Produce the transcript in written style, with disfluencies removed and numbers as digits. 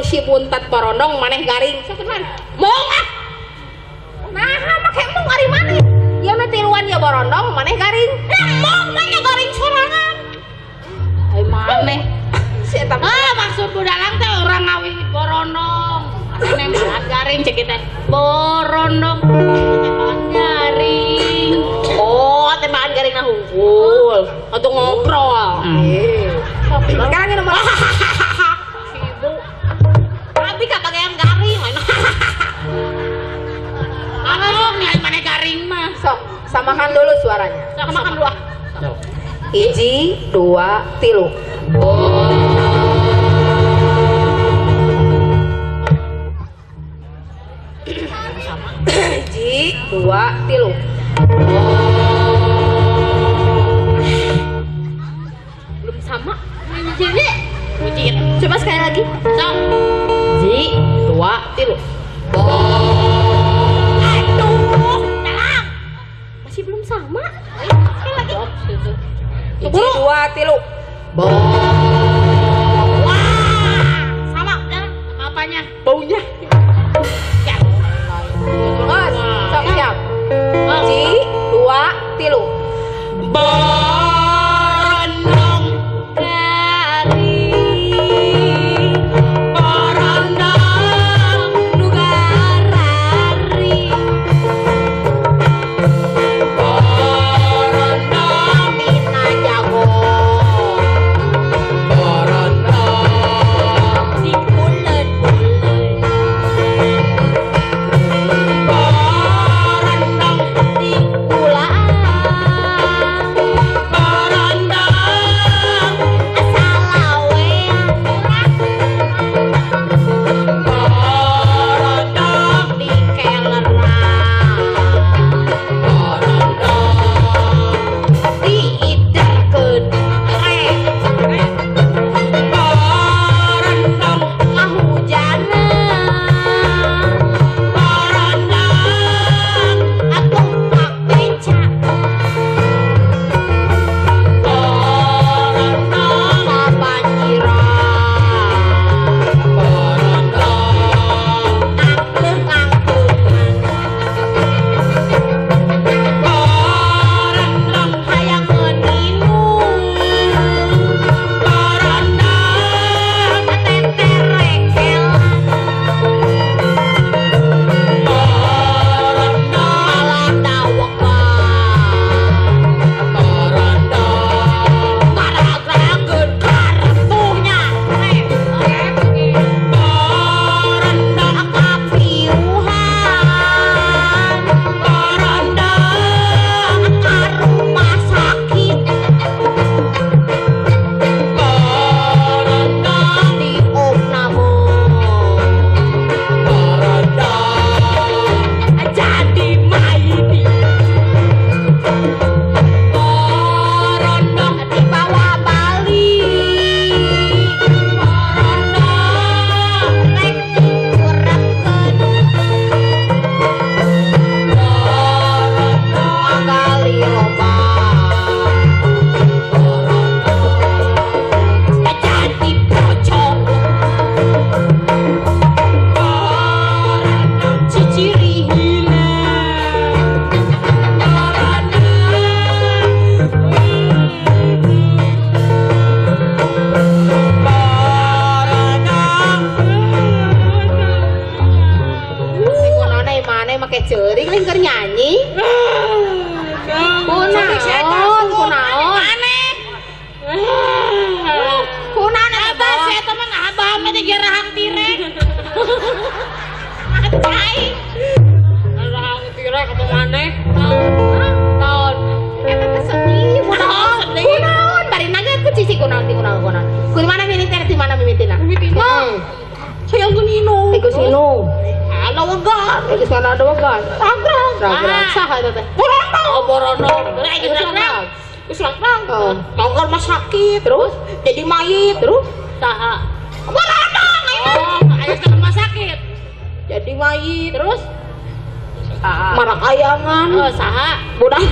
si buntat porondong maneh garing sakeun mong nah make mong ari maneh ieu na tiluan ya borondong maneh garing mong maneh garing sorangan ai maneh si eta maksud budalang teh orang ngawin borondong maneh mah garing cek teh borondong garing oh temaan garing na hungkul atuh ngobrol sekarang ini nomor sibuk tapi kabagean garing kalau nih mana garing mah sok samakan dulu suaranya samakan dua hiji dua tilu hiji dua tilu belum sama jadi Ucit. coba sekali lagi Sok. hiji dua tilu Aduh, dalang. masih belum sama Sekali lagi. hiji dua tilu Wah, sama dalang. Apanya? baunya Ya. Mas, sok siap Oh. hiji dua tilu Borondong garing, borondong nugarari, borondong dina jago, borondong dikulen-kulen, borondong dikulaan. ceuring lain keur nyanyi. Kunaon? Kunaon? Aneh. Kunaon Abah saya teman abah mah teh gerahang tirek. Ai. Gerahang tirek kamu maneh. Naon? Eta teh sedih, kunaon? Kunaon? Bari nanya ku cici kunaon ti kunaon. Ku di mana mimitina ti mana mimitina? Sayang gunino. Iku sinu. Ala wegan. Iku sana ada wagan. Ragrang. Saha eta teh? Borono. Oh borono. Geus ragrang. Geus ragrang. Mangkal mah sakit. Terus Jadi mayit. terus Saha? Borono. Oh, aya ke rumah sakit. Jadi mayit. Terus marak ayangan. saha? Budak.